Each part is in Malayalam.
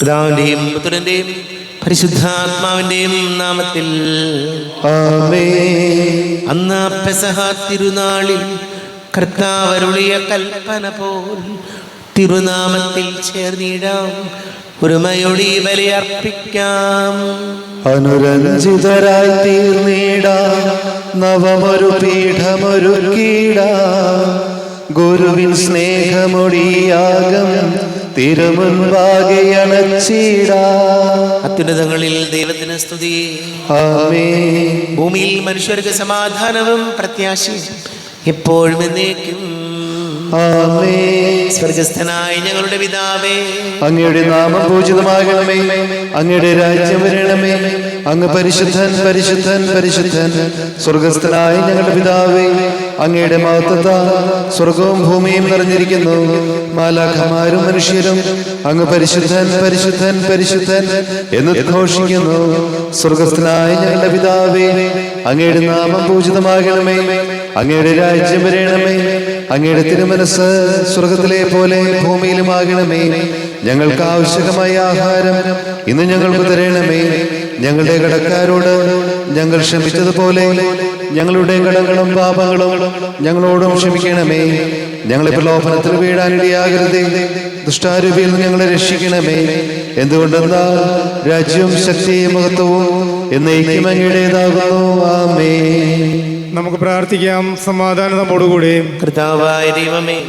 പിതാവിന്റെയും പുത്രന്റെയും പരിശുദ്ധാത്മാവിന്റെയും നാമത്തിൽ ആമേൻ. അന്ന് പെസഹ തിരുനാളിൽ കർത്താവ് അരുളിയ കൽപ്പന പോൽ തിരുനാമത്തിൽ ചേർന്നിടാം, ഒരുമയോടെ ബലിയർപ്പിക്കാം. അനുരഞ്ജിതരായി തീർന്നിടാം, നവമൊരു പീഠമൊരുക്കിടാം. ഗുരുവിൻ സ്നേഹമൊടിയാകം തിരുമുൻപാകെ അണച്ചിടാം. അത്യുന്നതങ്ങളിൽ ദൈവത്തിന് സ്തുതി. ആമേൻ. ഭൂമിയിൽ മനുഷ്യർക്ക് സമാധാനവും പ്രത്യാശയും എപ്പോഴും എന്നേക്കും. ആമേൻ. സ്വർഗസ്ഥനായ ഞങ്ങളുടെ പിതാവേ, അങ്ങയുടെ നാമം പൂജിതമാകണമേ. അങ്ങയുടെ രാജ്യം വരണമേ. അങ്ങ് പരിശുദ്ധൻ പരിശുദ്ധൻ പരിശുദ്ധൻ. സ്വർഗസ്ഥനായ ഞങ്ങളുടെ പിതാവേ, അങ്ങയുടെ മഹത്വത്താൽ സ്വർഗവും ഭൂമിയും നിറഞ്ഞിരിക്കുന്നു. മാലാഖമാരും മനുഷ്യരും അങ്ങ് പരിശുദ്ധൻ പരിശുദ്ധൻ പരിശുദ്ധൻ എന്ന് ഘോഷിക്കുന്നു. സ്വർഗസ്ഥനായ ഞങ്ങളുടെ പിതാവേ, അങ്ങയുടെ നാമം പൂജിതമാകണമേ. അങ്ങയുടെ രാജ്യം വരണമേ. അങ്ങയുടെ തിരുമനസ് സ്വർഗത്തിലെ പോലെ ഭൂമിയിലുമാകണമേ. ഞങ്ങൾക്ക് ആവശ്യമായ ആഹാരം ഇന്ന് ഞങ്ങൾക്ക് തരണമേ. ഞങ്ങളുടെ കടക്കാരോട് ഞങ്ങൾ ക്ഷമിച്ചതുപോലെ ഞങ്ങളുടെ കടങ്ങളും പാപങ്ങളും ഞങ്ങളോടും ക്ഷമിക്കണമേ. ഞങ്ങളെ പ്രലോഭനത്തിൽ വീഴാനിടയാകരുതേ, ദുഷ്ടാരൂപിയിൽ നിന്ന് ഞങ്ങളെ രക്ഷിക്കണമേ. എന്തുകൊണ്ടെന്നാൽ രാജ്യവും ശക്തിയും മഹത്വവും എന്നേക്കും അങ്ങയുടേതാകുന്നു. ആമേൻ. നമുക്ക് പ്രാർത്ഥിക്കാം. സമാധാനം നമ്മോടുകൂടി. കർത്താവായ ദൈവമേ,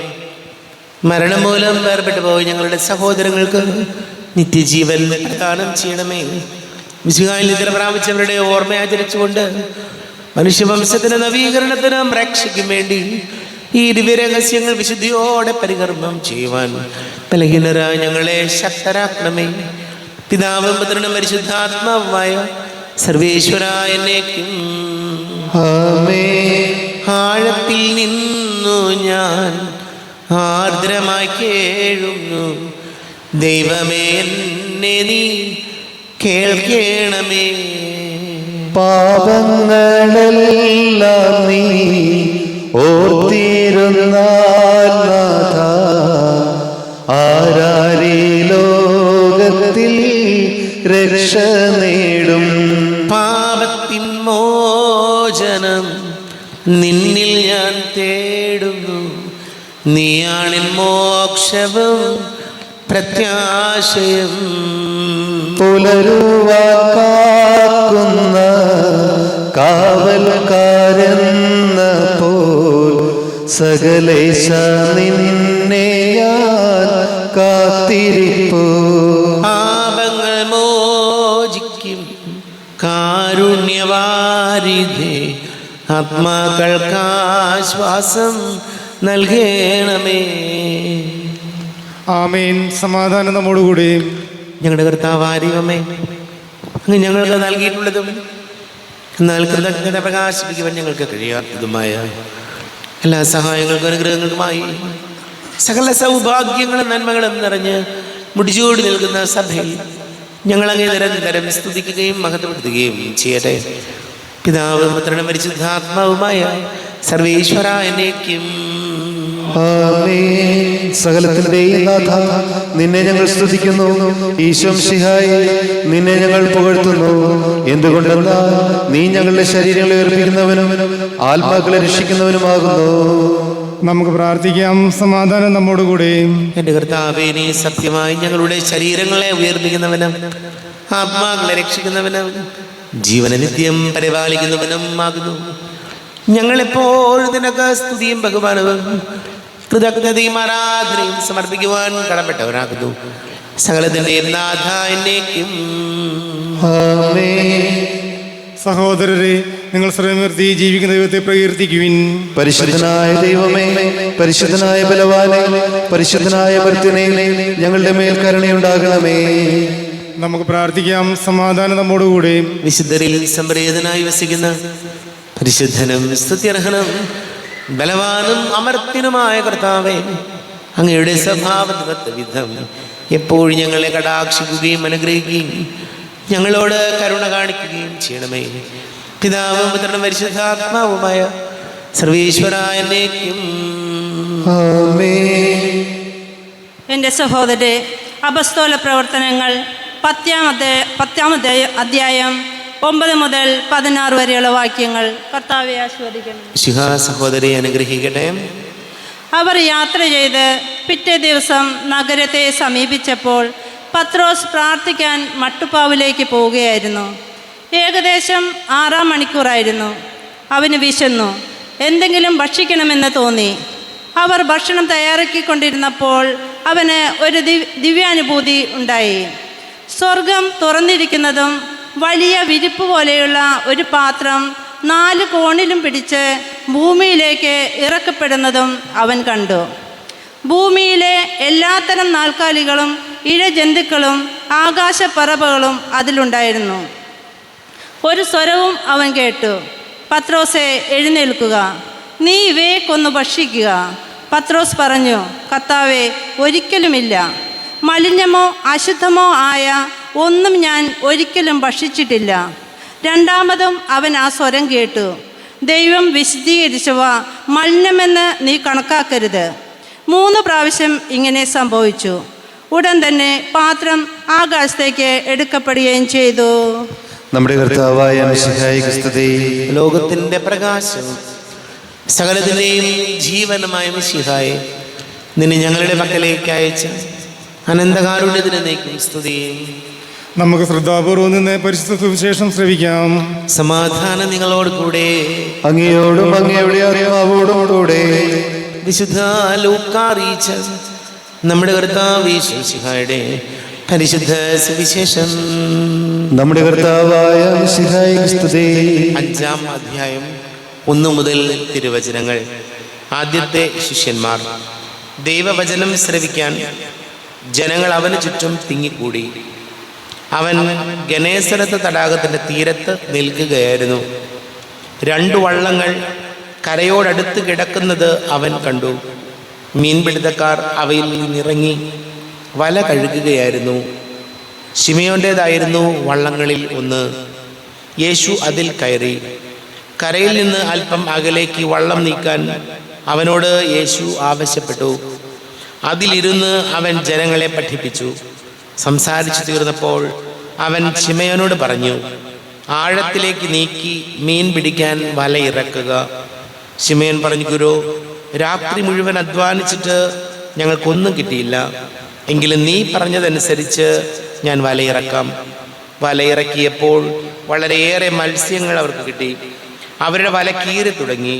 മരണം മൂലം വേർപെട്ടു പോയി ഞങ്ങളുടെ സഹോദരങ്ങൾക്ക് നിത്യജീവൻ പ്രദാനം ചെയ്യണമേ. വിശുദ്ധിയിൽ നിദ്ര പ്രാപിച്ചവരുടെ ഓർമ്മ ആചരിച്ചുകൊണ്ട് മനുഷ്യവംശത്തിന് നവീകരണത്തിനും രക്ഷയ്ക്കും വേണ്ടി ഈ ദിവ്യരഹസ്യങ്ങൾ വിശുദ്ധിയോടെ പരികർമ്മം ചെയ്യുവാൻ ബലഹീനരായ ഞങ്ങളെ ശക്തരാക്കണമേ. പിതാവും പുത്രനും പരിശുദ്ധാത്മാവുമായ സർവേശ്വരായ എന്നേക്കും. ആമേൻ. ആഴത്തിൽ നിന്നു ഞാൻ ആർദ്രമായി കേഴുന്നു, ദൈവമേ എന്നെ നീ കേൾക്കണമേ. പാപങ്ങളെല്ലാം നീ ഓർത്തിരുന്നാൽ നാഥ, ആരാരീ ലോകത്തിൽ രക്ഷ നേടും. പാപത്തിൻ മോചനം നിന്നിൽ ഞാൻ തേടുന്നു, നീയാണിൻ മോക്ഷവും പ്രത്യാശയും. പുലരുവാൻ കാക്കുന്ന കാവൽക്കാരെന്ന പോൽ സകലേശ നിന്നെ ഞാൻ കാത്തിരിപ്പു. പാപങ്ങൾ മോചിക്കും കാരുണ്യവാരിധേ, ആത്മാക്കൾക്കാശ്വാസം നൽകണമേ. ആമേൻ. സമാധാനം നമ്മോടുകൂടി. ഞങ്ങളുടെ കർത്താവായ ദൈവമേ, അങ്ങ് ഞങ്ങൾക്ക് നൽകിയിട്ടുള്ളതും എന്നാൽ കൃതജ്ഞത പ്രകാശിപ്പിക്കുവാൻ ഞങ്ങൾക്ക് കഴിയാത്തതുമായ എല്ലാ സഹായങ്ങൾക്കും അനുഗ്രഹങ്ങൾക്കുമായി സകല സൗഭാഗ്യങ്ങളും നന്മകളും നിറഞ്ഞ് മുടിചൂടി നിൽക്കുന്ന സഭയിൽ ഞങ്ങളങ്ങേ നിരന്തരം സ്തുതിക്കുകയും മഹത്വപ്പെടുത്തുകയും ചെയ്യട്ടെ. പിതാവ് പുത്രനും പരിശുദ്ധാത്മാവുമായ സർവേശ്വര എന്നേക്കും. ആമേൻ. സകലത്തിന്റെയും നാഥ, നിന്നെ ഞങ്ങൾ സ്തുതിക്കുന്നു. ഈശോ മിശിഹായേ, നിന്നെ ഞങ്ങൾ പുകഴ്ത്തുന്നു. എന്തുകൊണ്ടെന്നാൽ നീ ഞങ്ങളുടെ ശരീരങ്ങളെ ഉയർപ്പിക്കുന്നവനും ആത്മാക്കളെ രക്ഷിക്കുന്നവനുമാകുന്നു. നമുക്ക് പ്രാർത്ഥിക്കാം. സമാധാനം നമ്മോടുകൂടി. എൻ്റെ കർത്താവേ, നീ സത്യമായി ഞങ്ങളുടെ ശരീരങ്ങളെ ഉയർപ്പിക്കുന്നവനും ആത്മാക്കളെ രക്ഷിക്കുന്നവനും ജീവന നിത്യം പരിപാലിക്കുന്നവനും ആകുന്നു. ഞങ്ങളെപ്പോഴും നിനക്ക് സ്തുതിയും ബഹുമാനവും കൃതജ്ഞതയും ആരാധനയും സമർപ്പിക്കുവാൻ കടപ്പെട്ടവനാകുന്നു. സകലത്തിന്റെയും നാഥ എന്നേക്കും. ആമേൻ. സഹോദരരെ, നിങ്ങൾ ശ്രമനിർത്തി ജീവിക്കുന്ന ദൈവത്തെ പ്രകീർത്തിക്കുവിൻ. പരിശുദ്ധനായ ദൈവമേ, പരിശുദ്ധനായ ബലവാനെ, പരിശുദ്ധനായ മർത്യനെ, ഞങ്ങളുടെ മേൽ കരുണയുണ്ടാകണമേ. നമുക്ക് പ്രാർത്ഥിക്കാം. സമാധാനം നമ്മോടുകൂടി. വിശുദ്ധരിൽ സംപ്രീതനായി വസിക്കുന്ന പരിശുദ്ധനും സ്തുത്യർഹനും ബലവാനും അമർത്യനുമായ കർത്താവേ, അങ്ങയുടെ സ്വഭാവ വിധം എപ്പോഴും ഞങ്ങളെ കടാക്ഷിക്കുകയും അനുഗ്രഹിക്കുകയും ഞങ്ങളോട് കരുണ കാണിക്കുകയും ചെയ്യണമേ. പിതാവും പുത്രനും പരിശുദ്ധാത്മാവുമായ സർവേശ്വരായ എന്നേക്കും. ആമേൻ. എൻ്റെ സഹോദരരെ, അപസ്തോല പ്രവർത്തനങ്ങൾ 10-ാം അധ്യായം 9 മുതൽ 16 വരെയുള്ള വാക്യങ്ങൾ. കർത്താവെ ആശീർവദിക്കണം. ശിഹാ സഹോദരി അനുഗ്രഹിക്കട്ടെ. അവർ യാത്ര ചെയ്ത് പിറ്റേ ദിവസം നഗരത്തെ സമീപിച്ചപ്പോൾ പത്രോസ് പ്രാർത്ഥിക്കാൻ മട്ടുപ്പാവിലേക്ക് പോവുകയായിരുന്നു. ഏകദേശം 6-ാം മണിക്കൂറായിരുന്നു. അവന് വിശന്നു. എന്തെങ്കിലും ഭക്ഷിക്കണമെന്ന് തോന്നി. അവർ ഭക്ഷണം തയ്യാറാക്കിക്കൊണ്ടിരുന്നപ്പോൾ അവന് ഒരു ദിവ്യാനുഭൂതി ഉണ്ടായി. സ്വർഗം തുറന്നിരിക്കുന്നതും വലിയ വിരിപ്പ് പോലെയുള്ള ഒരു പാത്രം 4 കോണിലും പിടിച്ച് ഭൂമിയിലേക്ക് ഇറക്കപ്പെടുന്നതും അവൻ കണ്ടു. ഭൂമിയിലെ എല്ലാത്തരം നാൽക്കാലികളും ഇഴജന്തുക്കളും ആകാശപ്പറവകളും അതിലുണ്ടായിരുന്നു. ഒരു സ്വരവും അവൻ കേട്ടു, പത്രോസേ, എഴുന്നേൽക്കുക, നീ ഇവയെ കൊന്നു ഭക്ഷിക്കുക. പത്രോസ് പറഞ്ഞു, കർത്താവേ, ഒരിക്കലുമില്ല. മലിനമോ അശുദ്ധമോ ആയ ഒന്നും ഞാൻ ഒരിക്കലും ഭക്ഷിച്ചിട്ടില്ല. രണ്ടാമതും അവൻ ആ സ്വരം കേട്ടു, ദൈവം വിശദീകരിച്ചവ മലിനമെന്ന് നീ കണക്കാക്കരുത്. 3 പ്രാവശ്യം ഇങ്ങനെ സംഭവിച്ചു. ഉടൻ തന്നെ പാത്രം ആകാശത്തേക്ക് എടുക്കപ്പെടുകയും ചെയ്തു. നമ്മുടെ കർത്താവായ മിശിഹായിക്ക് സ്തുതി. ലോകത്തിന്റെ പ്രകാശം സകലത്തിന്റെയും ജീവനമായ മിശിഹായെ, നിന്നെ ഞങ്ങളുടെ പക്കലേക്ക് അയച്ച അനന്തകാരുണ്യത്തിന് നീക്കും സ്തുതി. നമുക്ക് ശ്രദ്ധാപൂർവം നിന്ന് പരിശുദ്ധ സുവിശേഷം ശ്രവിക്കാം. സമാധാനം നിങ്ങളോട് കൂടെ. അങ്ങയോടും അങ്ങയുടെ ആത്മാവോടും കൂടെ. വിശുദ്ധ ലൂക്കാ അറിയിച്ച നമ്മുടെ കർത്താവ് യേശു മിശിഹായുടെ പരിശുദ്ധ സുവിശേഷം. നമ്മുടെ കർത്താവായ മിശിഹായിക്ക് സ്തുതി. 5-ാം അധ്യായം 1 മുതൽ തിരുവചനങ്ങൾ. ആദ്യത്തെ ശിഷ്യന്മാർ. ദൈവവചനം ശ്രവിക്കാൻ ജനങ്ങൾ അവന് ചുറ്റും തിങ്ങിക്കൂടി. അവൻ ഗനേസരത്ത് തടാകത്തിൻ്റെ തീരത്ത് നിൽക്കുകയായിരുന്നു. 2 വള്ളങ്ങൾ കരയോടടുത്ത് കിടക്കുന്നത് അവൻ കണ്ടു. മീൻപിടുത്തക്കാർ അവയിൽ നിന്നിറങ്ങി വല കഴുകുകയായിരുന്നു. ശിമയോൻ്റേതായിരുന്നു വള്ളങ്ങളിൽ ഒന്ന്. യേശു അതിൽ കയറി. കരയിൽ നിന്ന് അല്പം അകലേക്ക് വള്ളം നീക്കാൻ അവനോട് യേശു ആവശ്യപ്പെട്ടു. അതിലിരുന്ന് അവൻ ജനങ്ങളെ പഠിപ്പിച്ചു. സംസാരിച്ചു തീർന്നപ്പോൾ അവൻ ശിമയോനോട് പറഞ്ഞു, ആഴത്തിലേക്ക് നീക്കി മീൻ പിടിക്കാൻ വല ഇറക്കുക. ശിമയോൻ പറഞ്ഞു, ഗുരു, രാത്രി മുഴുവൻ അധ്വാനിച്ചിട്ട് ഞങ്ങൾക്കൊന്നും കിട്ടിയില്ല. എങ്കിലും നീ പറഞ്ഞതനുസരിച്ച് ഞാൻ വലയിറക്കാം. വലയിറക്കിയപ്പോൾ വളരെയേറെ മത്സ്യങ്ങൾ അവർക്ക് കിട്ടി. അവരുടെ വല കീറി തുടങ്ങി.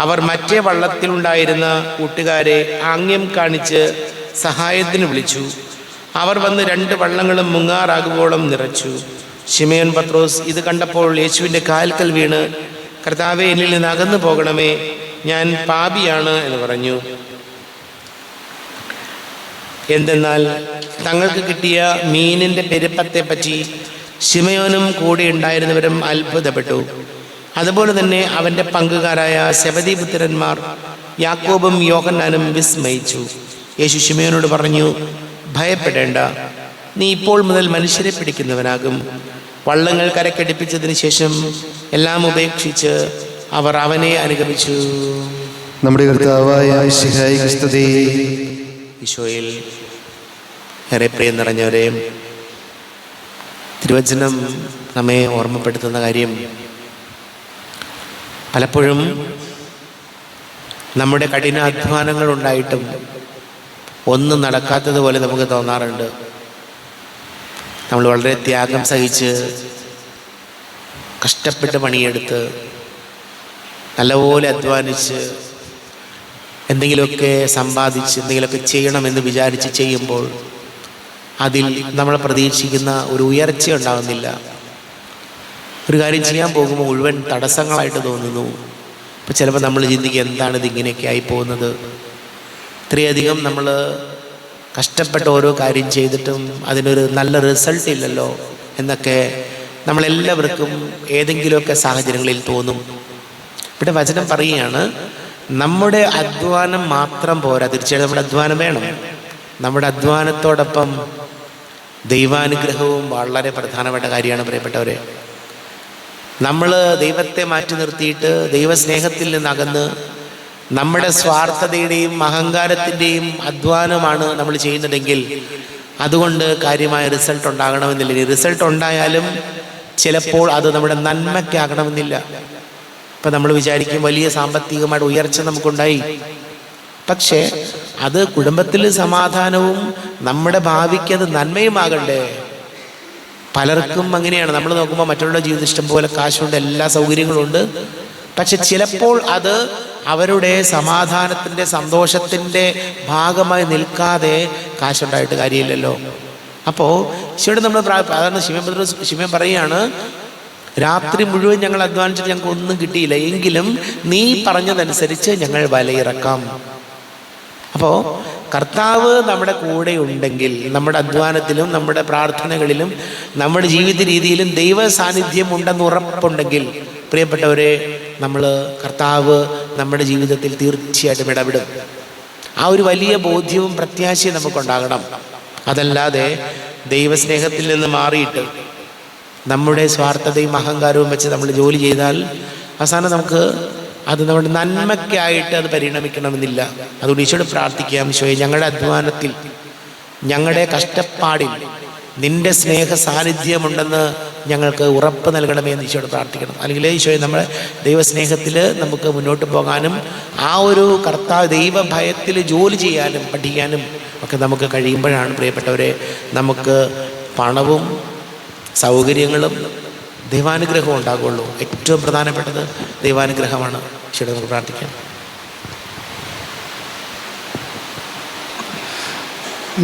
അവർ മറ്റേ വള്ളത്തിലുണ്ടായിരുന്ന കൂട്ടുകാരെ ആംഗ്യം കാണിച്ച് സഹായത്തിന് വിളിച്ചു. അവർ വന്ന് 2 വള്ളങ്ങളും മുങ്ങാറാകുവോളം നിറച്ചു. ശിമയോൻ പത്രോസ് ഇത് കണ്ടപ്പോൾ യേശുവിൻ്റെ കാൽക്കൽ വീണ്, കർത്താവേ, എന്നിൽ നിന്ന് അകന്നു പോകണമേ, ഞാൻ പാപിയാണ് എന്ന് പറഞ്ഞു. എന്തെന്നാൽ തങ്ങൾക്ക് കിട്ടിയ മീനിൻ്റെ പെരുപ്പത്തെപ്പറ്റി ശിമയോനും കൂടെ ഉണ്ടായിരുന്നവരും അത്ഭുതപ്പെട്ടു. അതുപോലെ തന്നെ അവൻ്റെ പങ്കുകാരായ സെബദീപുത്രന്മാർ യാക്കോബും യോഹന്നാനും വിസ്മയിച്ചു. യേശു ശിമയോനോട് പറഞ്ഞു, ഭയപ്പെടേണ്ട, നീ ഇപ്പോൾ മുതൽ മനുഷ്യരെ പിടിക്കുന്നവനാകും. വള്ളങ്ങൾ കരക്കടിപ്പിച്ചതിന് ശേഷം എല്ലാം ഉപേക്ഷിച്ച് അവർ അവനെ അനുഗമിച്ചു. നമ്മുടെ കർത്താവായ മിശിഹായിക്ക് സ്തുതി. ഈശോയിൽ ഏറെ പ്രിയം നിറഞ്ഞവരെ, തിരുവചനം നമ്മെ ഓർമ്മപ്പെടുത്തുന്ന കാര്യം, പലപ്പോഴും നമ്മുടെ കഠിനാധ്വാനങ്ങൾ ഉണ്ടായിട്ടും ഒന്നും നടക്കാത്തതുപോലെ നമുക്ക് തോന്നാറുണ്ട്. നമ്മൾ വളരെ ത്യാഗം സഹിച്ച് കഷ്ടപ്പെട്ട് പണിയെടുത്ത് നല്ലപോലെ അധ്വാനിച്ച് എന്തെങ്കിലുമൊക്കെ സമ്പാദിച്ച് എന്തെങ്കിലുമൊക്കെ ചെയ്യണമെന്ന് വിചാരിച്ച് ചെയ്യുമ്പോൾ അതിൽ നമ്മൾ പ്രതീക്ഷിക്കുന്ന ഒരു ഉയർച്ച ഉണ്ടാകുന്നില്ല. ഒരു കാര്യം ചെയ്യാൻ പോകുമ്പോൾ മുഴുവൻ തടസ്സങ്ങളായിട്ട് തോന്നുന്നു. അപ്പോൾ ചിലപ്പോൾ നമ്മൾ ചിന്തിക്കുക, എന്താണ് ഇതിങ്ങനെയൊക്കെ ആയി പോകുന്നത്? ഇത്രയധികം നമ്മൾ കഷ്ടപ്പെട്ട ഓരോ കാര്യം ചെയ്തിട്ടും അതിനൊരു നല്ല റിസൾട്ട് ഇല്ലല്ലോ എന്നൊക്കെ നമ്മളെല്ലാവർക്കും ഏതെങ്കിലുമൊക്കെ സാഹചര്യങ്ങളിൽ തോന്നും. ഇവിടെ വചനം പറയുകയാണ്, നമ്മുടെ അധ്വാനം മാത്രം പോരാ, തീർച്ചയായിട്ടും നമ്മുടെ അധ്വാനം വേണം. നമ്മുടെ അധ്വാനത്തോടൊപ്പം ദൈവാനുഗ്രഹവും വളരെ പ്രധാനപ്പെട്ട കാര്യമാണ്. പ്രിയപ്പെട്ടവരെ, നമ്മൾ ദൈവത്തെ മാറ്റി നിർത്തിയിട്ട് ദൈവസ്നേഹത്തിൽ നിന്നകന്ന് നമ്മുടെ സ്വാർത്ഥതയുടെയും അഹങ്കാരത്തിൻ്റെയും അധ്വാനമാണ് നമ്മൾ ചെയ്യുന്നതെങ്കിൽ അതുകൊണ്ട് കാര്യമായ റിസൾട്ട് ഉണ്ടാകണമെന്നില്ല. ഇനി റിസൾട്ട് ഉണ്ടായാലും ചിലപ്പോൾ അത് നമ്മുടെ നന്മയ്ക്കാകണമെന്നില്ല. ഇപ്പം നമ്മൾ വിചാരിക്കും വലിയ സാമ്പത്തികമായിട്ട് ഉയർച്ച നമുക്കുണ്ടായി, പക്ഷേ അത് കുടുംബത്തിൽ സമാധാനവും നമ്മുടെ ഭാവിക്ക് അത് നന്മയുമാകണ്ടേ. പലർക്കും അങ്ങനെയാണ്. നമ്മൾ നോക്കുമ്പോൾ മറ്റുള്ള ജീവിതം ഇഷ്ടം പോലെ കാശുണ്ട്, എല്ലാ സൗകര്യങ്ങളും ഉണ്ട്, പക്ഷെ ചിലപ്പോൾ അത് അവരുടെ സമാധാനത്തിൻ്റെ സന്തോഷത്തിൻ്റെ ഭാഗമായി നിൽക്കാതെ കാശുണ്ടായിട്ട് കാര്യമില്ലല്ലോ. അപ്പോൾ ഈശോയോട് നമ്മൾ അതാണ് ശിവൻ പറയുകയാണ്, രാത്രി മുഴുവൻ ഞങ്ങൾ അധ്വാനിച്ചിട്ട് ഞങ്ങൾക്ക് ഒന്നും കിട്ടിയില്ല, എങ്കിലും നീ പറഞ്ഞതനുസരിച്ച് ഞങ്ങൾ വലയിറക്കാം. അപ്പോൾ കർത്താവ് നമ്മുടെ കൂടെ ഉണ്ടെങ്കിൽ നമ്മുടെ അധ്വാനത്തിലും നമ്മുടെ പ്രാർത്ഥനകളിലും നമ്മുടെ ജീവിത രീതിയിലും ദൈവ സാന്നിധ്യം ഉണ്ടെന്ന് ഉറപ്പുണ്ടെങ്കിൽ പ്രിയപ്പെട്ടവരെ, കർത്താവ് നമ്മുടെ ജീവിതത്തിൽ തീർച്ചയായിട്ടും ഇടപെടും. ആ ഒരു വലിയ ബോധ്യവും പ്രത്യാശയും നമുക്കുണ്ടാകണം. അതല്ലാതെ ദൈവസ്നേഹത്തിൽ നിന്ന് മാറിയിട്ട് നമ്മുടെ സ്വാർത്ഥതയും അഹങ്കാരവും വെച്ച് നമ്മൾ ജോലി ചെയ്താൽ അവസാനം അത് നമ്മുടെ നന്മയ്ക്കായിട്ട് അത് പരിണമിക്കണമെന്നില്ല. അതുകൊണ്ട് ഈശോയോട് പ്രാർത്ഥിക്കാം, ഈശോയെ ഞങ്ങളുടെ അധ്വാനത്തിൽ ഞങ്ങളുടെ കഷ്ടപ്പാടിൽ നിന്റെ സ്നേഹ സാന്നിധ്യമുണ്ടെന്ന് ഞങ്ങൾക്ക് ഉറപ്പ് നൽകണമേ എന്ന് ഈശോയോട് പ്രാർത്ഥിക്കണം. അല്ലെങ്കിൽ ഈശോയെ നമ്മുടെ ദൈവസ്നേഹത്തിൽ നമുക്ക് മുന്നോട്ട് പോകാനും ആ ഒരു ദൈവഭയത്തിൽ ജോലി ചെയ്യാനും പഠിക്കാനും ഒക്കെ നമുക്ക് കഴിയുമ്പോഴാണ് പ്രിയപ്പെട്ടവരെ നമുക്ക് പണവും സൗകര്യങ്ങളും ദൈവാനുഗ്രഹവും ഉണ്ടാകുള്ളൂ. ഏറ്റവും പ്രധാനപ്പെട്ടത് ദൈവാനുഗ്രഹമാണ്. ഈശോയോട് നമുക്ക് പ്രാർത്ഥിക്കാം.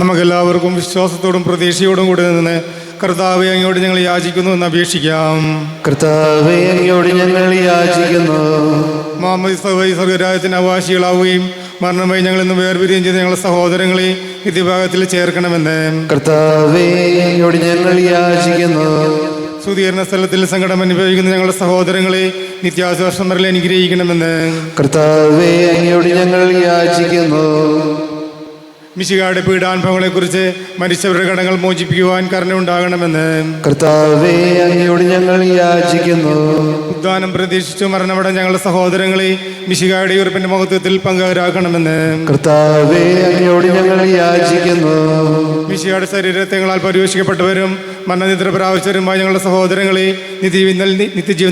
നമുക്കെല്ലാവർക്കും വിശ്വാസത്തോടും പ്രതീക്ഷയോടും കൂടി നിന്ന് കർത്താവെ അങ്ങയോട് ഞങ്ങൾ യാചിക്കുന്നു എന്ന് അപേക്ഷിക്കാം. കർത്താവെ അങ്ങയോട് ഞങ്ങൾ യാചിക്കുന്നു. സ്വർഗരാജ്യത്തിന് അവകാശികളാവുകയും മരണമായി ഞങ്ങൾ ഇന്ന് വേർപിരിയും ചെയ്ത് ഞങ്ങളുടെ സഹോദരങ്ങളെ നിത്യഭാഗത്തിൽ ചേർക്കണമെന്ന് കർത്താവെ അങ്ങയോട് ഞങ്ങൾ യാചിക്കുന്നു. ശുദ്ധീകരണ സ്ഥലത്തിൽ സങ്കടം അനുഭവിക്കുന്ന ഞങ്ങളുടെ സഹോദരങ്ങളെ നിത്യാശ്വാസം വരൽ അനുഗ്രഹിക്കണമെന്ന് കർത്താവെ അങ്ങയോട് ഞങ്ങൾ യാചിക്കുന്നു. മിശിഹായുടെ പീഡാനുഭവങ്ങളെക്കുറിച്ച് മരിച്ചവരുടെ കടങ്ങൾ മോചിപ്പിക്കുവാൻ കരുണയുണ്ടാകണമെന്ന് കർത്താവെ അങ്ങയോട് ഞങ്ങൾ യാചിക്കുന്നു. ഉദ്ധാനം പ്രതീക്ഷിച്ചു മരണമടഞ്ഞ ഞങ്ങളുടെ സഹോദരങ്ങളെ മിശിഹായുടെ ഉറപ്പിന്റെ മഹത്വത്തിൽ പങ്കുകാരാക്കണമെന്ന് കർത്താവെ അങ്ങയോട് ഞങ്ങൾ യാചിക്കുന്നു. മിശിഹായുടെ ശരീരത്തെങ്ങളാൽ പരിപോഷിക്കപ്പെട്ടവരും മരണനിദ്ര പ്രാപിച്ചവരുമായ ഞങ്ങളുടെ സഹോദരങ്ങളെ നിത്യജീവൻ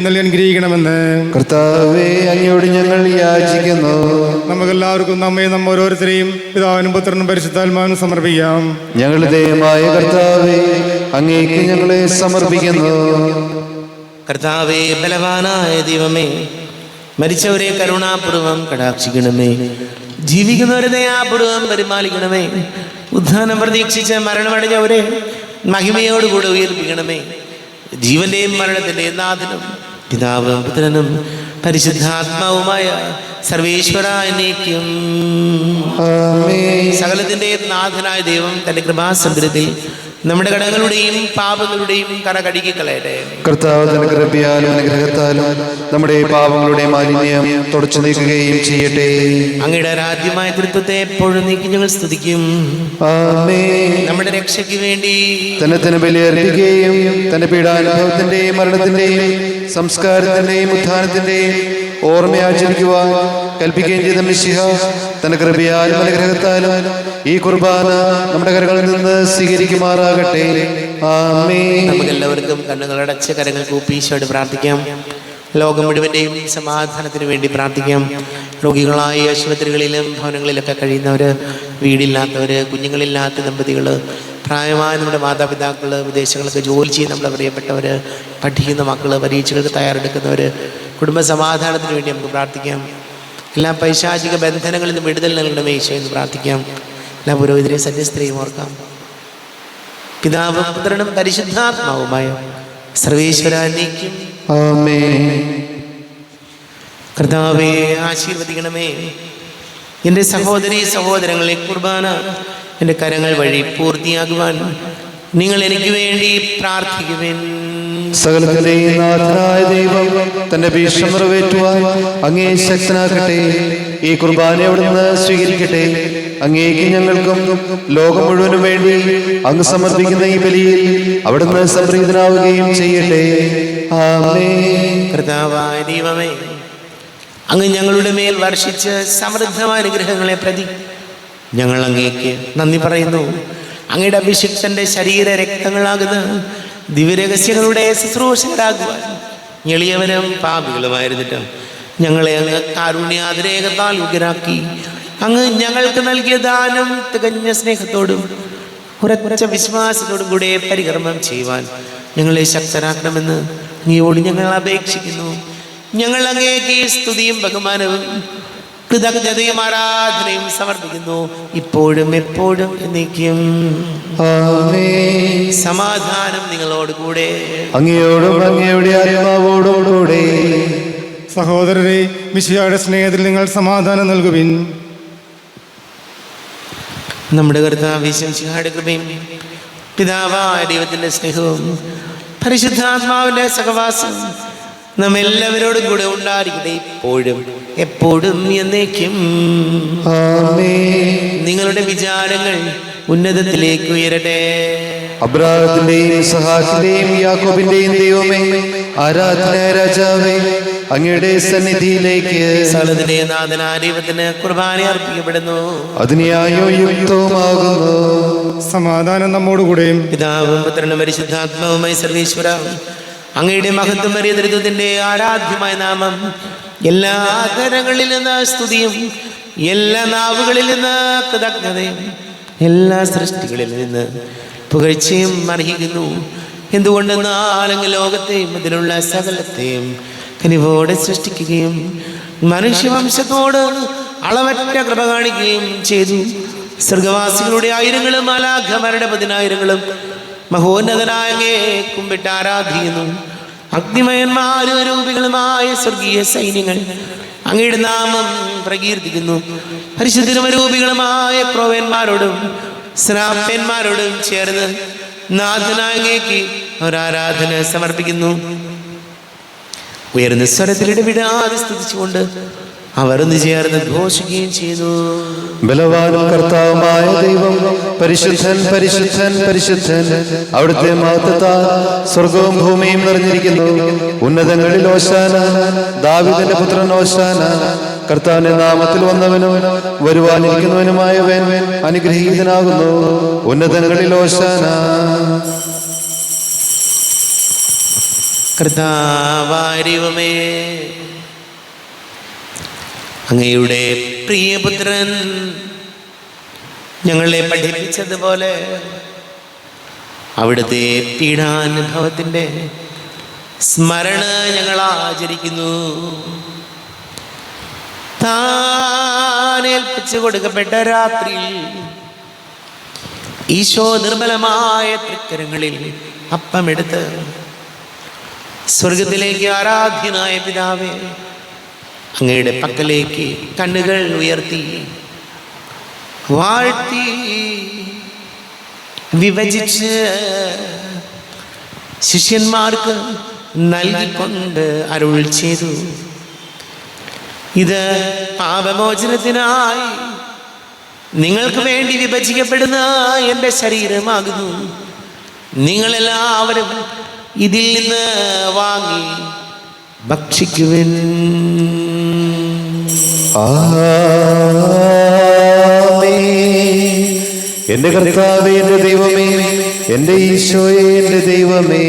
നൽകി അനുഗ്രഹിക്കണമെന്ന് കർത്താവെ അങ്ങയോട് ഞങ്ങൾ യാചിക്കുന്നു. നമുക്കെല്ലാവർക്കും നമ്മെ ഓരോരുത്തരെയും പിതാവിനും പുത്രനും പരിശുദ്ധാത്മാവിനും സമർപ്പിക്കാം. ഞങ്ങളുടെ ദൈവമായ കർത്താവെ അങ്ങേക്ക് ഞങ്ങളെ സമർപ്പിക്കുന്നു. കർത്താവേ, ബലവാനായ ദൈവമേ, മരിച്ചവരെ കരുണാപൂർവം കടാക്ഷിക്കണമേ, ജീവിക്കുന്നവരെ ദയാപൂർവം പരിപാലിക്കണമേ, ഉദ്ധാനം പ്രതീക്ഷിച്ച് മരണമടഞ്ഞവരെ മഹിമയോടുകൂടെ ഉയർപ്പിക്കണമേ. ജീവന്റെയും മരണത്തിന്റെയും നാഥനും പിതാവും പുത്രനും പരിശുദ്ധാത്മാവുമായ സർവേശ്വര എന്നേക്കും സകലത്തിന്റെയും നാഥനായ ദൈവം തന്റെ കൃപാസമുദ്രത്തിൽ നമ്മുടെ കടങ്ങളുടെയും പാപങ്ങളുടെയും കറ കഴുകി കളയട്ടെ. കർത്താവ് തന്റെ കൃപയാലും അനുഗ്രഹത്താലും നമ്മുടെ പാപങ്ങളുടെ മാലിന്യം തുടച്ചു നീക്കുകയും ചെയ്യട്ടെ. അങ്ങയുടെ ആരാധ്യമായ തൃത്വത്തെ എപ്പോഴും നീക്കി ഞങ്ങൾ സ്തുതിക്കും. നമ്മുടെ രക്ഷയ്ക്ക് വേണ്ടി തന്നെ ബലിയർപ്പിക്കുകയും തന്റെ പീഡാനുഭവത്തിന്റെയും മരണത്തിന്റെയും സംസ്കാരത്തിന്റെയും ഉത്ഥാനത്തിന്റെയും ഓർമ്മയാചരിക്കുവാൻ കൽപ്പിക്കുകയും ചെയ്ത മിശിഹ തന്റെ കൃപയാലും അനുഗ്രഹത്താലും ഈ കുർബാന നമ്മുടെ കരങ്ങളിൽ നിന്ന് സ്വീകരിക്കുമാറാകട്ടെ. ആമേൻ. നമുക്കെല്ലാവർക്കും കണ്ണുകളടച്ച കരങ്ങൾ കൂപ്പി ഈശോയോട് പ്രാർത്ഥിക്കാം. ലോകം മുഴുവൻ്റെയും സമാധാനത്തിന് വേണ്ടി പ്രാർത്ഥിക്കാം. രോഗികളായി ആശുപത്രികളിലും ഭവനങ്ങളിലൊക്കെ കഴിയുന്നവർ, വീടില്ലാത്തവർ, കുഞ്ഞുങ്ങളില്ലാത്ത ദമ്പതികൾ, പ്രായമായ നമ്മുടെ മാതാപിതാക്കൾ, വിദേശങ്ങളൊക്കെ ജോലി ചെയ്യുന്ന നമ്മുടെ പ്രിയപ്പെട്ടവർ, പഠിക്കുന്ന മക്കൾ, പരീക്ഷകൾക്ക് തയ്യാറെടുക്കുന്നവർ, കുടുംബ സമാധാനത്തിന് വേണ്ടി നമുക്ക് പ്രാർത്ഥിക്കാം. എല്ലാ പൈശാചിക ബന്ധനങ്ങളിൽ നിന്ന് വിടുതൽ നൽകണമേ ഈശോ എന്ന് പ്രാർത്ഥിക്കാം. എല്ലാ പുരോഹിതരെയും സന്യസ്ത്രീയും ഓർക്കാം. പിതാവും പുത്രനും പരിശുദ്ധാത്മാവുമായ സർവേശ്വരാനേക്കും ആമേൻ. കർത്താവേ, ആശീർവദിക്കണമേ. എൻ്റെ സഹോദരീ സഹോദരങ്ങളെ, കുർബാന എൻ്റെ കരങ്ങൾ വഴി പൂർത്തിയാകുവാൻ നിങ്ങൾ എനിക്ക് വേണ്ടി പ്രാർത്ഥിക്കുവിൻ. സകലത്തിന്റെയും നാഥനായ ദൈവം തന്റെ ഭീഷണം നിറവേറ്റുവാൻ അങ്ങേ ശക്തനാക്കട്ടെ. ഈ കുർബാന അവിടുന്ന് സ്വീകരിക്കട്ടെ. അങ്ങേക്ക് ഞങ്ങൾക്കും ലോകം മുഴുവനും വേണ്ടി അങ്ങ് സമർപ്പിക്കുന്ന ഈ ബലിയിൽ അവിടുന്ന് സംപ്രീതനാവുകയും ചെയ്യട്ടെ. ആമേൻ. കർത്താവായ ദൈവമേ, അങ്ങ് ഞങ്ങളുടെ മേൽ വർഷിച്ച് സമൃദ്ധമായ അനുഗ്രഹങ്ങളെ പ്രതി ഞങ്ങൾ അങ്ങേക്ക് നന്ദി പറയുന്നു. അങ്ങയുടെ അഭിഷിക്തന്റെ ശരീര രക്തങ്ങളാകുന്ന ദിവ്യരഹസ്യങ്ങളുടെ ശുശ്രൂഷകരാകുവാൻ എളിയവരും പാപികളുമായിരുന്നിട്ട് ഞങ്ങളെ അങ്ങ് കാരുണ്യാതിരേകത്താൽ യോഗ്യരാക്കി. അങ്ങ് ഞങ്ങൾക്ക് നൽകിയ ദാനം തികഞ്ഞ സ്നേഹത്തോടും ഉറച്ച വിശ്വാസത്തോടും കൂടെ പരികർമ്മം ചെയ്യുവാൻ ഞങ്ങളെ ശക്തരാക്കണമെന്ന് അങ്ങയോട് ഞങ്ങൾ അപേക്ഷിക്കുന്നു. ഞങ്ങൾ അങ്ങേക്ക് സ്തുതിയും ബഹുമാനവും കൃതജ്ഞതയും ആരാധനയും സമർപ്പിക്കുന്നു, ഇപ്പോഴും എപ്പോഴും എന്നേക്കും. സമാധാനം നിങ്ങളോട് കൂടെ, അങ്ങയോടും അങ്ങയുടെ ആത്മാവോടും കൂടെ. സഹോദരരെ, മിശിഹായുടെ സ്നേഹത്തിൽ നിങ്ങൾ സമാധാനം നൽകുവിൻ. നമ്മുടെ കർത്താവ് മിശിഹായുടെ കൃപയും പിതാവായ ദൈവത്തിന്റെ സ്നേഹവും പരിശുദ്ധാത്മാവിന്റെ സഹവാസം നമ്മെല്ലാവരോടും കൂടെ ഉണ്ടായിരിക്കട്ടെ, ഇപ്പോഴും എപ്പോഴും എന്നേക്കും. നിങ്ങളുടെ വിചാരങ്ങൾ ഉന്നതത്തിലേക്ക് ഉയരട്ടെ. അബ്രാഹത്തിന്റെയും ഇസ്ഹാക്കിന്റെയും യാക്കോബിന്റെയും ദൈവമേ, ആരാധന രാജാവേ, അങ്ങയുടെ സന്നിധിയിലേക്ക് സകലത്തിന്റെ നാഥനായ ദൈവത്തിന് കുർബാന അർപ്പിക്കപ്പെടുന്നു. അതിനെയായോ യുക്തവുമാകുന്നു. സമാധാനം നമ്മോടുകൂടെയും. പിതാവും പുത്രനും പരിശുദ്ധാത്മാവുമായി സർവീശ്വര, അങ്ങയുടെ മഹത്വമേറിയ ത്രിത്വത്തിന്റെ ആരാധ്യമായ നാമം എല്ലാ തരങ്ങളിൽ നിന്ന് സ്തുതിയും എല്ലാ നാവുകളിൽ നിന്ന് കൃതജ്ഞതയും എല്ലാ സൃഷ്ടികളിൽ നിന്ന് പുകഴ്ചയും അർഹിക്കുന്നു. എന്തുകൊണ്ടെന്നാൽ അങ്ങ് ലോകത്തെയും അതിലുള്ള സകലത്തെയും കനിവോടെ സൃഷ്ടിക്കുകയും മനുഷ്യവംശത്തോട് അളവറ്റ കൃപ കാണിക്കുകയും ചെയ്തു. സ്വർഗവാസികളുടെ ആയിരങ്ങളും മാലാഖമാരുടെ 10,000ങ്ങളും മഹോന്നതനായ അങ്ങയെ കുമ്പിട്ട് ആരാധിക്കുന്നു. അഗ്നിമയന്മാരും അരൂപികളുമായ സ്വർഗീയ സൈന്യങ്ങൾ അങ്ങയുടെ നാമം പ്രകീർത്തിക്കുന്നു. പരിശുദ്ധരും അരൂപികളുമായ ക്രോവന്മാരോടും ശ്രാപ്പന്മാരോടും ചേർന്ന് നാഥനായ അങ്ങേക്ക് ഒരാരാധന സമർപ്പിക്കുന്നു. ഉയർന്ന സ്വരത്തിൽ ഇടവിടാതെ സ്തുതിച്ചുകൊണ്ട് അവർ ഒന്ന് ചേർന്ന് ഘോഷിക്കുകയും ചെയ്തു. ബലവാനും കർത്താവുമായ ദൈവം പരിശുദ്ധൻ പരിശുദ്ധൻ പരിശുദ്ധൻ, അവിടുത്തെ മഹത്വത്താൽ സ്വർഗവും ഭൂമിയും നിറഞ്ഞിരിക്കുന്നു. ഉന്നതങ്ങളിൽ ഓശാന, ദാവീദിന്റെ പുത്രൻ ഓശാന. കർത്താവിന്റെ നാമത്തിൽ വന്നവനും വരുവാനിരിക്കുന്നവനുമായവൻ അനുഗ്രഹീതനാകുന്നു. ഉന്നതങ്ങളിൽ ഓശാന. കർത്താവാരിവമേ, അങ്ങയുടെ പ്രിയപുത്രൻ ഞങ്ങളെ പഠിപ്പിച്ചതുപോലെ അവിടുത്തെ പീഡാനുഭവത്തിൻ്റെ സ്മരണ ഞങ്ങൾ ആചരിക്കുന്നു. താനേൽപ്പിച്ചു കൊടുക്കപ്പെട്ട രാത്രിയിൽ ഈശോ നിർമ്മലമായ തൃക്കരങ്ങളിൽ അപ്പമെടുത്ത് സ്വർഗത്തിലേക്ക് ആരാധ്യനായ പിതാവേ, അങ്ങയുടെ പക്കലേക്ക് കണ്ണുകൾ ഉയർത്തി വാഴ്ത്തി വിഭജിച്ച് ശിഷ്യന്മാർക്ക് നൽകിക്കൊണ്ട് അരുൾ ചെയ്തു, ഇത് പാപമോചനത്തിനായി നിങ്ങൾക്ക് വേണ്ടി വിഭജിക്കപ്പെടുന്ന എൻ്റെ ശരീരമാകുന്നു. നിങ്ങളെല്ലാവരും ഇതിൽ നിന്ന് വാങ്ങി ഭക്ഷിക്കുവിൻ. എന്റെ കർത്താവേ, എന്റെ ദൈവമേ, എന്റെ ഈശോയെ, എന്റെ ദൈവമേ.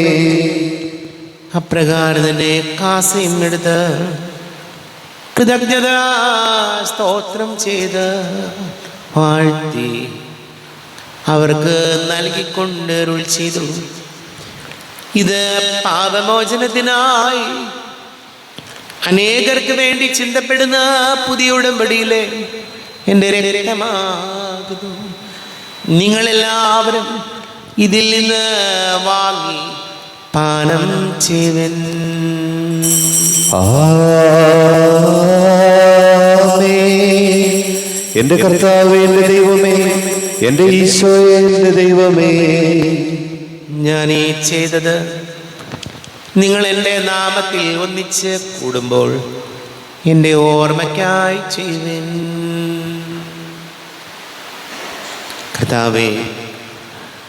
അപ്രകാരം തന്നെ കാസയും എടുത്ത് കൃതജ്ഞത സ്തോത്രം ചെയ്ത് വാഴ്ത്തി അവർക്ക് നൽകിക്കൊണ്ട് അരുൾ ചെയ്തു, ഇത് പാപമോചനത്തിനായി അനേകർക്ക് വേണ്ടി ചിന്തപ്പെടുന്ന പുതിയ ഉടമ്പടിയിലെ എൻ്റെ രക്തമാകുന്നു. നിങ്ങളെല്ലാവരും ഇതിൽ നിന്ന് വാങ്ങി പാനം ചെയ്യുവൻ. എന്റെ കർത്താവേ, എന്റെ ദൈവമേ, എന്റെ ഈശോയെ, എന്റെ ദൈവമേ. ഞാൻ ഈ ചെയ്തത് നിങ്ങൾ എൻ്റെ നാമത്തിൽ ഒന്നിച്ച് കൂടുമ്പോൾ എൻ്റെ ഓർമ്മയ്ക്കായി ചെയ്യുവൻ. കർത്താവേ,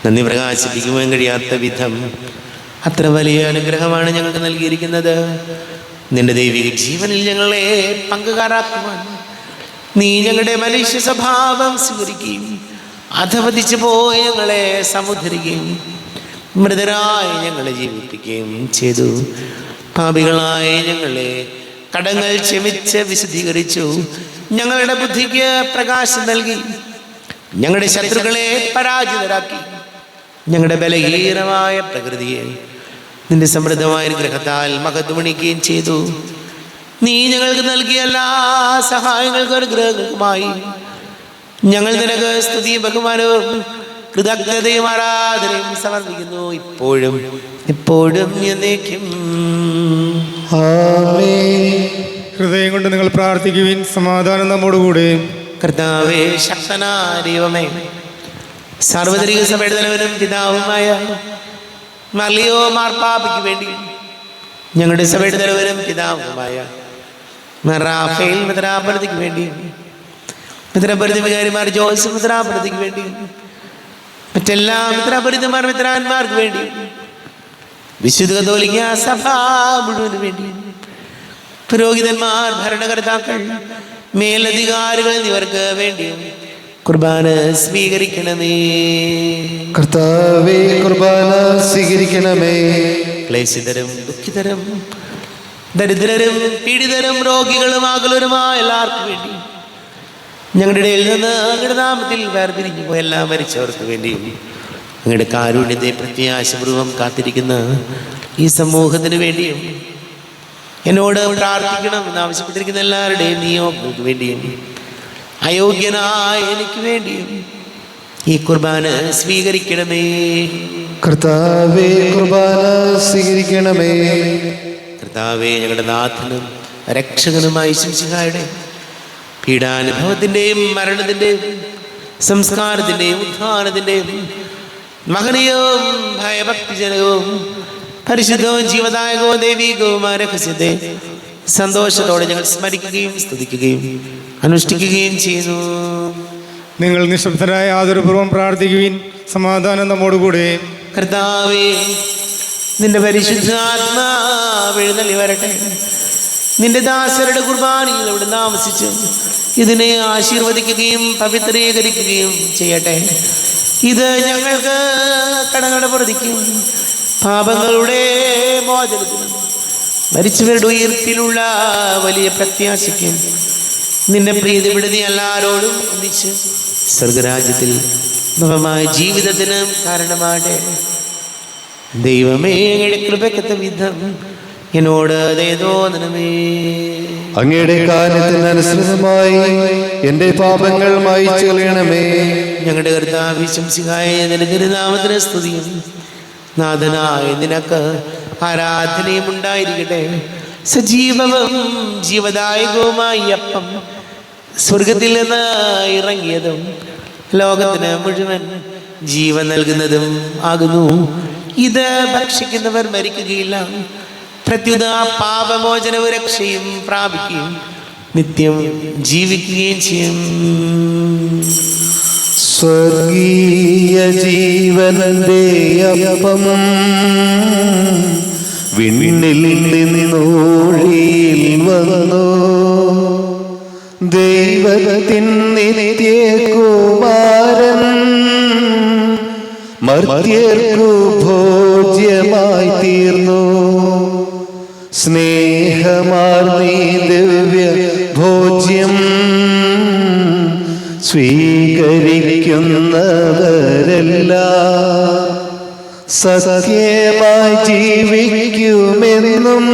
നന്ദി പ്രകാശിപ്പിക്കുവാൻ കഴിയാത്ത വിധം അത്ര വലിയ അനുഗ്രഹമാണ് ഞങ്ങൾക്ക് നൽകിയിരിക്കുന്നത്. നിന്റെ ദൈവിക ജീവനിൽ ഞങ്ങളെ പങ്കുകാരാക്കുവാൻ നീ ഞങ്ങളുടെ മനുഷ്യ സ്വഭാവം സ്വീകരിക്കുകയും അധപതിച്ചു പോയി ഞങ്ങളെ സമുദ്ധരിക്കുകയും മൃതരായി ഞങ്ങളെ ജീവിപ്പിക്കുകയും ചെയ്തു. പാപികളായ ഞങ്ങളെ കടങ്ങൾ ക്ഷമിച്ച് വിശുദ്ധീകരിച്ചു. ഞങ്ങളുടെ ബുദ്ധിക്ക് പ്രകാശം നൽകി. ഞങ്ങളുടെ ശത്രുക്കളെ പരാജിതരാക്കി. ഞങ്ങളുടെ ബലഹീനമായ പ്രകൃതിയെ നിന്റെ സമൃദ്ധമായ ഗ്രഹത്താൽ മഹത്വമണിക്കുകയും ചെയ്തു. നീ ഞങ്ങൾക്ക് നൽകിയ എല്ലാ സഹായങ്ങൾക്കും അനുഗ്രഹങ്ങൾക്കുമായി ഞങ്ങൾ നിനക്ക് സ്തുതിയും ബഹുമാനവും കൃതജ്ഞതയും ആരാധനയും സമർപ്പിക്കുന്നു, ഇപ്പോഴും എപ്പോഴും എന്നേക്കും. ഹൃദയം കൊണ്ട് നിങ്ങൾ പ്രാർത്ഥിക്കുവിൻ. സമാധാനം നമ്മോടുകൂടെ. കർത്താവേ, ശക്തനായ ദൈവമേ, സാർവത്രിക സഭയുടെ തലവനും പിതാവുമായ മർലിയോ മാർപ്പാപ്പയ്ക്ക് വേണ്ടി, ഞങ്ങളുടെ സഭയുടെ തലവനും പിതാവുമായ റാഫേൽ മിത്രാപരതിക്ക് വേണ്ടി, മിത്രാപരതി വികാരിമാർ ജോസഫ് മിത്രാപരതിക്ക് വേണ്ടി, മറ്റെല്ലാ മിത്രാപരിതമാർ മിത്രാന്മാർക്ക് വേണ്ടി, വിശുദ്ധ കത്തോലിക്ക സഭ മുഴുവന് വേണ്ടി, പുരോഹിതന്മാർ, ഭരണകർത്താക്കൾ, മേലധികാരികൾ എന്നിവർക്ക് വേണ്ടിയും കുർബാന സ്വീകരിക്കണമേ. കർത്താവേ, കുർബാന സ്വീകരിക്കണമേ. ക്ലേശിതരും ദുഃഖിതരും ദരിദ്രരും പീഡിതരും രോഗികളും ആകുലരുമായ എല്ലാവർക്കും വേണ്ടി, ഞങ്ങളുടെ ഇടയിൽ നിന്ന് അങ്ങയുടെ നാമത്തിൽ വേർപിരിഞ്ഞു പോയ എല്ലാ മരിച്ചവർക്ക് വേണ്ടിയും, അങ്ങയുടെ കാരുണ്യത്തെ പ്രത്യാശപൂർവം കാത്തിരിക്കുന്ന ഈ സമൂഹത്തിന് വേണ്ടിയും, എന്നോട് പ്രാർത്ഥിക്കണം എന്നാവശ്യപ്പെട്ടിരിക്കുന്ന എല്ലാവരുടെയും നിയോഗങ്ങൾക്ക് വേണ്ടിയും, അയോഗ്യനായ എനിക്ക് വേണ്ടിയും ഈ കുർബാന സ്വീകരിക്കണമേ. കർത്താവേ, കുർബാന സ്വീകരിക്കണമേ. കർത്താവേ, ഞങ്ങളുടെ നാഥനും രക്ഷകനുമായ ശംസിഹായുടെ പീഡാനുഭവത്തിൻ്റെയും മരണത്തിൻ്റെയും സംസ്കാരത്തിൻ്റെയും ഉദ്ധാനത്തിൻ്റെയും മഹനീയവും ഭയഭക്തിജനകവും പരിശുദ്ധവും ജീവദായകവും ദൈവികവുമായ രഹസ്യത്തെ സന്തോഷത്തോടെ ഞങ്ങൾ സ്മരിക്കുകയും സ്തുതിക്കുകയും അനുഷ്ഠിക്കുകയും ചെയ്യുന്നു. നിങ്ങൾ നിശബ്ദരായ ആദരപൂർവ്വം പ്രാർത്ഥിക്കുവിൻ. സമാധാനം നമ്മോടുകൂടെ. കർത്താവേ, നിന്റെ പരിശുദ്ധാത്മാവ് എഴുന്നള്ളി വരട്ടെ. നിന്റെ ദാസരുടെ കുർബാനയിൽ അവിടെ താമസിച്ച് ഇതിനെ ആശീർവദിക്കുകയും പവിത്രീകരിക്കുകയും ചെയ്യട്ടെ. ഇത് ഞങ്ങൾക്ക് കടങ്ങളുടെ പ്രതിക്കും പാപങ്ങളുടെ മോചനത്തിനും മരിച്ചവരുടെ ഉയർപ്പിലുള്ള വലിയ പ്രത്യാശയ്ക്കും നിന്റെ പ്രീതി വിടുതി എല്ലാവരോടും ഒന്നിച്ച് സ്വർഗരാജ്യത്തിൽ നവമായ ജീവിതത്തിന് കാരണമാകട്ടെ. ദൈവമേ, അങ്ങയുടെ കൃപയ്ക്കത്ത വിധം എന്നോട് ദയതോന്നണമേ. അങ്ങയുടെ കാലത്തിനനുസൃതമായി എൻ്റെ പാപങ്ങൾ മായിച്ചു കളയണമേ. ഞങ്ങളുടെ കർത്താവേ, ശംസിഹായ നിന്റെ തിരുനാമത്തിന് സ്തുതിയും നാഥനായ നിനക്ക് ആരാധനയും ഉണ്ടായിരിക്കട്ടെ. സജീവവും ജീവദായകവുമായി അപ്പം സ്വർഗത്തിൽ നിന്ന് ഇറങ്ങിയതും ലോകത്തിന് മുഴുവൻ ജീവൻ നൽകുന്നതും ആകുന്നു. ഇത് ഭക്ഷിക്കുന്നവർ മരിക്കുകയില്ല, പ്രത്യുത പാപമോചനവും രക്ഷയും പ്രാപിക്കുകയും നിത്യം ജീവിക്കുകയും ചെയ്യും. സ്വർഗീയ ജീവനന്റെ അപ്പം വിണ്ണിൽ നിന്നോഴിയിൽ വന്നു. ദൈവത്തിൻ നിത്യകുമാരൻ മർത്യർക്കു ഭോജ്യമായി തീർന്നു. സ്നേഹമാർന്നീ ദിവ്യ ഭോജ്യം സ്വീകരിക്കുന്നവരെല്ലാം സത്യമായി ജീവിക്കുമെന്നും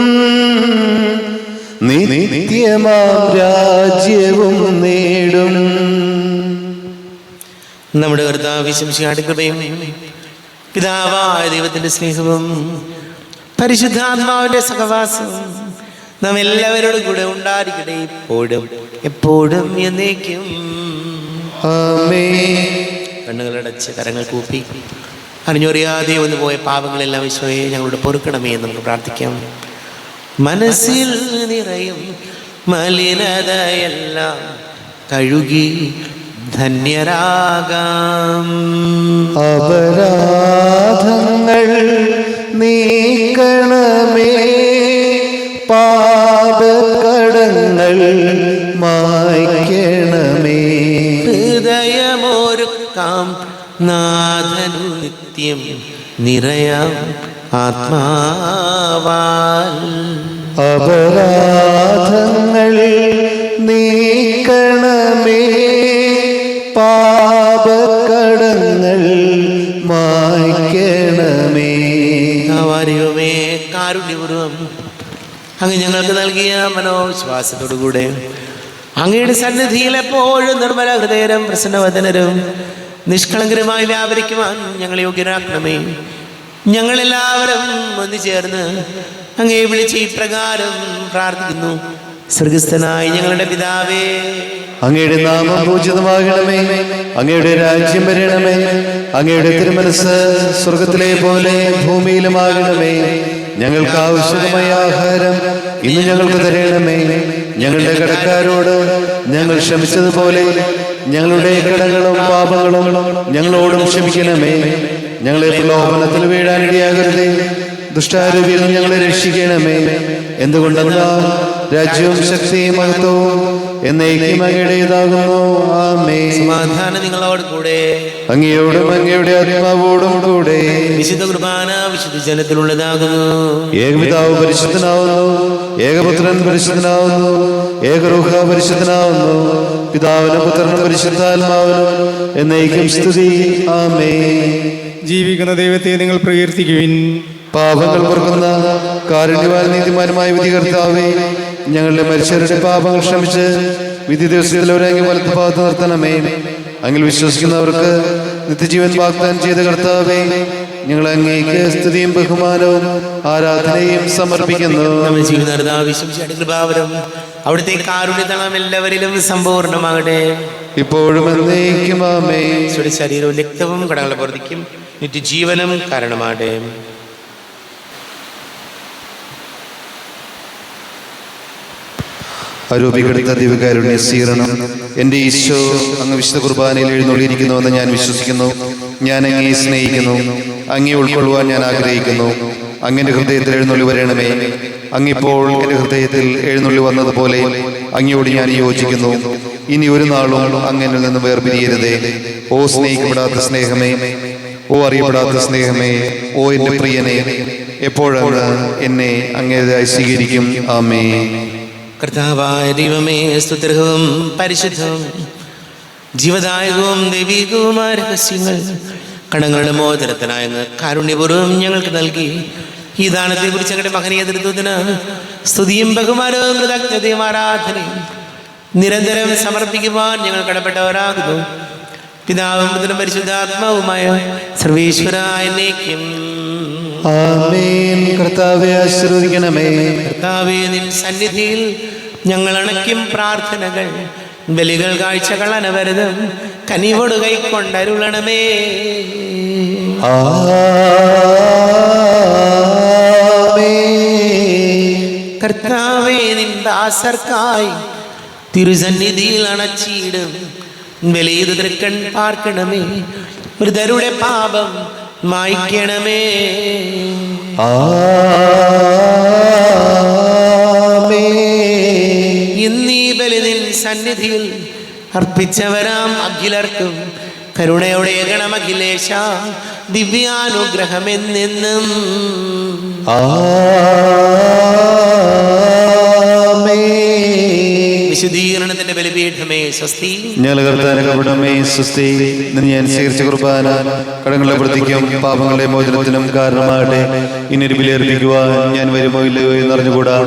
നിത്യമാം രാജ്യവും നേടും. നമ്മുടെ കർത്താവ് ശംസിഹായുടെ കൃപയും പിതാവായ ദൈവത്തിന്റെ സ്നേഹവും പരിശുദ്ധാത്മാവിന്റെ സഹവാസവും നാം എല്ലാവരോടും കൂടെ ഉണ്ടായിരിക്കട്ടെ, ഇപ്പോഴും എപ്പോഴും എന്നേക്കും. ആമേൻ. കണ്ണുകളടച്ച് കരങ്ങൾ കൂപ്പി അറിഞ്ഞൊറിയാതെ വന്നു പോയ പാപങ്ങളെല്ലാം ഈശോയെ ഞങ്ങളോട് പൊറുക്കണമേ എന്ന് നമുക്ക് പ്രാർത്ഥിക്കാം. മനസ്സിൽ നിറയും മലിനതയെല്ലാം കഴുകി ധന്യരാകാം. അപരാധങ്ങൾ നീക്കണമേ, പാപകടങ്ങൾ മായ്ക്കണമേ. ഹൃദയമൊരുക്കാം താങ്ങനു നിത്യം നിറയാം ആത്മാവാൽ. അപരാധങ്ങൾ നീക്കണമേ, പാപകടങ്ങൾ മായ്ക്കണമേ. ദൈവമേ കാരുണ്യപൂർവം അങ്ങ് ഞങ്ങൾക്ക് നൽകിയ മനോവിശ്വാസത്തോടുകൂടെ അങ്ങയുടെ സന്നിധിയിൽ എപ്പോഴും നിർമ്മല ഹൃദയരും പ്രസന്നവദനരും നിഷ്കളങ്കരുമായി വ്യാപരിക്കുവാൻ ഞങ്ങളെ യോഗ്യരാക്കണമേ. ഞങ്ങളെല്ലാവരും ഒന്ന് ചേർന്ന് അങ്ങയെ വിളിച്ച് ഇപ്രകാരം പ്രാർത്ഥിക്കുന്നു. സ്വർഗസ്ഥനായ ഞങ്ങളുടെ പിതാവേ, അങ്ങയുടെ നാമം പൂജിതമാകണമേ, അങ്ങയുടെ രാജ്യം വരണമേ, അങ്ങയുടെ തിരുമനസ് സ്വർഗത്തിലെ പോലെ ഭൂമിയിലുമാകണമേ. ഞങ്ങൾക്ക് ആവശ്യമായ ആഹാരം ഇന്ന് ഞങ്ങൾക്ക് തരണമേ. ഞങ്ങളുടെ കടക്കാരോട് ഞങ്ങൾ ക്ഷമിച്ചതുപോലെ ഞങ്ങളുടെ കടങ്ങളും പാപങ്ങളും ഞങ്ങളോടും ക്ഷമിക്കണമേ. ഞങ്ങളെ പ്രലോഭനത്തിൽ വീഴാനിടയാകരുതേ, ദുഷ്ടാരൂപിയിൽ ഞങ്ങളെ രക്ഷിക്കണമേ. എന്തുകൊണ്ടെന്നാൽ രാജ്യവും ശക്തിയും മഹത്വവും എന്നേക്കും അങ്ങയുടേതാകുന്നു. ആമേൻ. സമാധാനം നിങ്ങളോട് കൂടെ, അങ്ങയോടും അങ്ങയുടെ ആത്മാവോടും കൂടെ. വിശുദ്ധ കുർബാന വിശുദ്ധ ജനത്തിലുള്ളതാകുന്നു. ഏകപിതാവ് പരിശുദ്ധനാവുന്നു, ഏകപുത്രൻ പരിശുദ്ധനാവുന്നു, ഏകരൂഹ പരിശുദ്ധനാവുന്നു. പിതാവിനും പുത്രനും പരിശുദ്ധാത്മാവിനും എന്നേക്കും സ്തുതി. ആമേൻ. ജീവിക്കുന്ന ദൈവത്തെ നിങ്ങൾ പ്രകീർത്തിക്കുവിൻ. പാപങ്ങൾ പൊറുക്കുന്ന കാരുണ്യവാൻ നീതിമാനുമായ വിധികർത്താവേ, ഞങ്ങളുടെ മരിച്ചവരുടെ പാപങ്ങൾ ക്ഷമിച്ച് വിധി ദിവസത്തിൽ അവരങ്ങ് വലത്ത് ഭാഗത്ത് നിർത്തണമേ. അങ്ങിൽ വിശ്വസിക്കുന്നവർക്ക് നിത്യജീവൻ വാഗ്ദാനം ചെയ്ത കർത്താവേ, ഞങ്ങൾ അങ്ങേക്ക് സ്തുതിയും ബഹുമാനവും ആരാധനയും സമർപ്പിക്കുന്നു. നമ്മുടെ ജീവിതം അവിടുത്തെ കാരുണ്യതളം എല്ലാവരിലും സമ്പൂർണ്ണമാകട്ടെ, ഇപ്പോഴും എന്നേക്കും. ആമേൻ. ശരീരവും രക്തവും കടങ്ങളുടെ പ്രവർത്തിക്കും നിത്യജീവനം കാരണമാകട്ടെ. ആരോപിക്കെടുത്ത ദിവ്യകാരുണ്യ സ്വീകരണം. എൻ്റെ ഈശോ അങ്ങ് വിശുദ്ധ കുർബാനയിൽ എഴുന്നള്ളിയിരിക്കുന്നുവെന്ന് ഞാൻ വിശ്വസിക്കുന്നു. ഞാൻ അങ്ങയെ സ്നേഹിക്കുന്നു, അങ്ങയെ ഉൾക്കൊള്ളുവാൻ ഞാൻ ആഗ്രഹിക്കുന്നു. അങ്ങൻ്റെ ഹൃദയത്തിൽ എഴുന്നള്ളി വരണമേ. അങ്ങിപ്പോൾ എൻ്റെ ഹൃദയത്തിൽ എഴുന്നള്ളി വന്നതുപോലെ അങ്ങയോട് ഞാൻ യോജിക്കുന്നു. ഇനി ഒരു നാളും അങ്ങനിൽ നിന്ന് വേർപിരിയരുതേ. ഓ സ്നേഹിക്കപ്പെടാത്ത സ്നേഹമേ, ഓ അറിയപ്പെടാത്ത സ്നേഹമേ, ഓ എൻ്റെ പ്രിയനെ, എപ്പോഴങ്ങ് എന്നെ അങ്ങേതായി സ്വീകരിക്കും. ആമേൻ. കർത്താവായ ദൈവമേ, സ്തുത്യർഹവും പരിശുദ്ധവും ജീവദായകവും ദൈവികവുമായ രഹസ്യങ്ങൾ കടങ്ങളുടെ മോചനത്തിനായ കാരുണ്യപൂർവ്വം ഞങ്ങൾക്ക് നൽകി ഈ ദാനത്തെ കുറിച്ച് ഞങ്ങളുടെ മഹനീയ നേതൃത്വത്തിന് സ്തുതിയും ബഹുമാനവും കൃതജ്ഞതയും ആരാധനയും നിരന്തരം സമർപ്പിക്കുവാൻ ഞങ്ങൾ കടപ്പെട്ടവരാകുന്നു. പിതാവും പുത്രനും പരിശുദ്ധാത്മാവുമായ സർവേശ്വരായ എന്നേക്കും. ആമേൻ. കർത്താവേ ആശീർവദിക്കണമേ. കർത്താവേ, നിൻ സന്നിധിയിൽ ഞങ്ങൾ അണയ്ക്കും പ്രാർത്ഥനകൾ ബലികൾ കാഴ്ചകൾ അനവരതം കനിവോട് കൈക്കൊണ്ടരുളണമേ. കർത്താവേ, നിൻ ദാസർക്കായി തിരുസന്നിധിയിൽ അണച്ചിടും ബലിയത് തൃക്കൺ പാർക്കണമേ. മൃതരുടെ പാപം മായ്ക്കണമേ. ഇന്നീ ബലി നിൻ സന്നിധിയിൽ അർപ്പിച്ചവരാം അഖിലർക്കും കരുണയോടെ ഗണമഖിലേശ ദിവ്യാനുഗ്രഹമെന്നെന്നും. വിശുദ്ധീകരണത്തിന്റെ ബലിപീഠമേ സ്വസ്തി. ഞങ്ങളുടെ സ്വസ്തി. ഞാൻ സ്വീകരിച്ച കുർബാന കടങ്ങളുടെ വൃത്തിക്കും പാപങ്ങളുടെ മോചനത്തിനും കാരണമാകട്ടെ. ഇനി ബലിയർപ്പിക്കുവാൻ ഞാൻ വരുമോ ഇല്ലയോ എന്നറിഞ്ഞുകൂടാ.